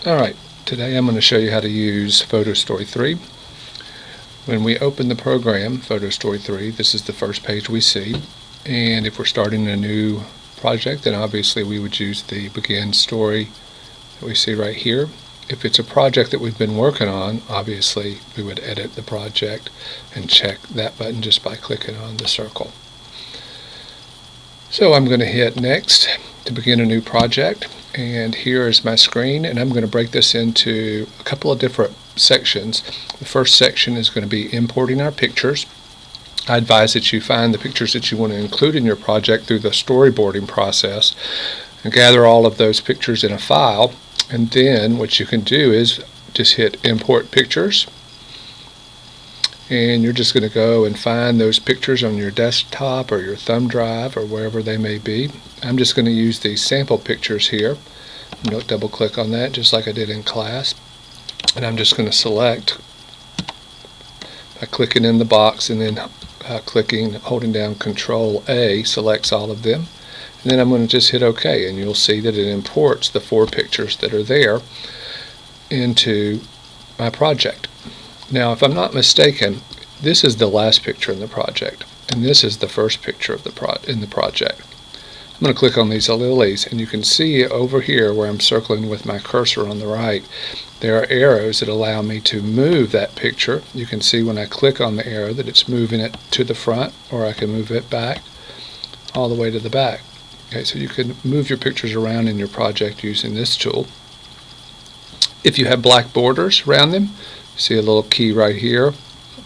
Alright, today I'm going to show you how to use Story3. When we open the program, Story3, this is the first page we see. And if we're starting a new project, then obviously we would use the begin story that we see right here. If it's a project that we've been working on, obviously we would edit the project and check that button just by clicking on the circle. So I'm going to hit next to begin a new project, and here is my screen, and I'm going to break this into a couple of different sections. The first section is going to be importing our pictures. I advise that you find the pictures that you want to include in your project through the storyboarding process and gather all of those pictures in a file, and then what you can do is just hit import pictures, and you're just going to go and find those pictures on your desktop or your thumb drive or wherever they may be. I'm just going to use these sample pictures here. I'm going to double click on that just like I did in class, and I'm just going to select by clicking in the box and then holding down Control A selects all of them, and then I'm going to just hit OK, and you'll see that it imports the 4 pictures that are there into my project. Now, if I'm not mistaken, this is the last picture in the project, and this is the first picture of in the project. I'm going to click on these lilies, and you can see over here where I'm circling with my cursor on the right, there are arrows that allow me to move that picture. You can see when I click on the arrow that it's moving it to the front, or I can move it back all the way to the back. Okay, so you can move your pictures around in your project using this tool. If you have black borders around them, see a little key right here,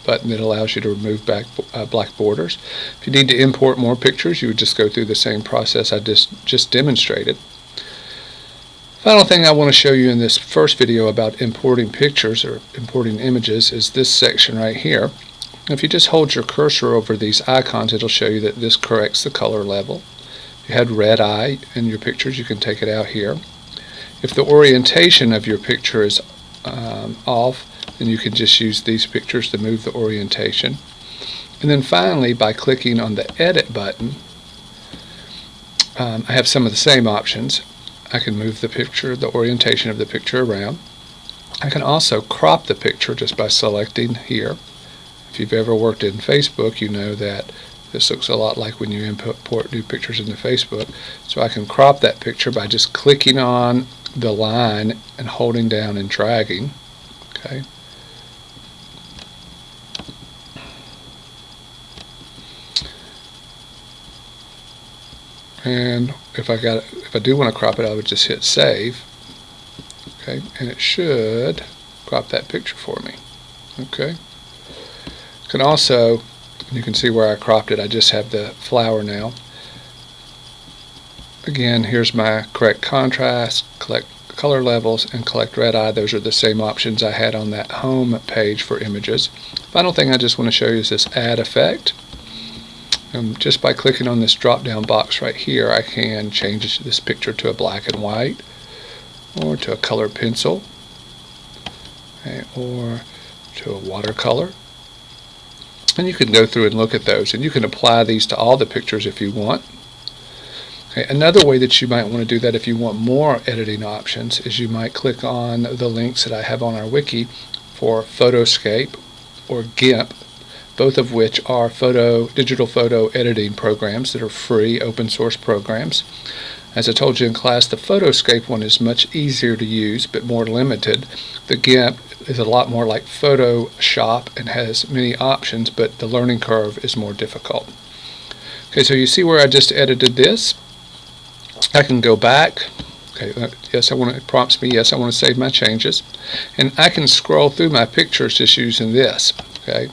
button that allows you to remove black borders. If you need to import more pictures, you would just go through the same process I just demonstrated. Final thing I want to show you in this first video about importing pictures or importing images is this section right here. If you just hold your cursor over these icons, it'll show you that this corrects the color level. If you had red eye in your pictures, you can take it out here. If the orientation of your picture is off, then you can just use these pictures to move the orientation. And then finally, by clicking on the edit button, I have some of the same options. I can move the picture, the orientation of the picture around. I can also crop the picture just by selecting here. If you've ever worked in Facebook, you know that this looks a lot like when you import new pictures into Facebook. So I can crop that picture by just clicking on the line and holding down and dragging. Okay. And if I do want to crop it, I would just hit save. Okay, and it should crop that picture for me. Okay. You can also, you can see where I cropped it. I just have the flower now. Again, here's my correct contrast, collect color levels, and collect red eye. Those are the same options I had on that home page for images. Final thing I just want to show you is this add effect. Just by clicking on this drop down box right here, I can change this picture to a black and white, or to a color pencil, okay, or to a watercolor. And you can go through and look at those, and you can apply these to all the pictures if you want. Okay, another way that you might want to do that if you want more editing options is you might click on the links that I have on our wiki for Photoscape or GIMP, both of which are digital photo editing programs that are free open source programs. As I told you in class, the Photoscape one is much easier to use but more limited. The GIMP is a lot more like Photoshop and has many options, but the learning curve is more difficult. Okay, so you see where I just edited this. I can go back. Okay, yes, it prompts me, yes, I want to save my changes. And I can scroll through my pictures just using this. Okay,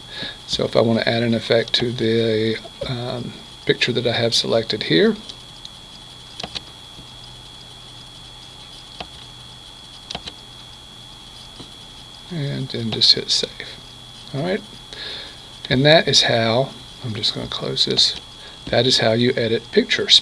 so if I want to add an effect to the picture that I have selected here, and then just hit save. Alright, and that is how, I'm just going to close this, that is how you edit pictures.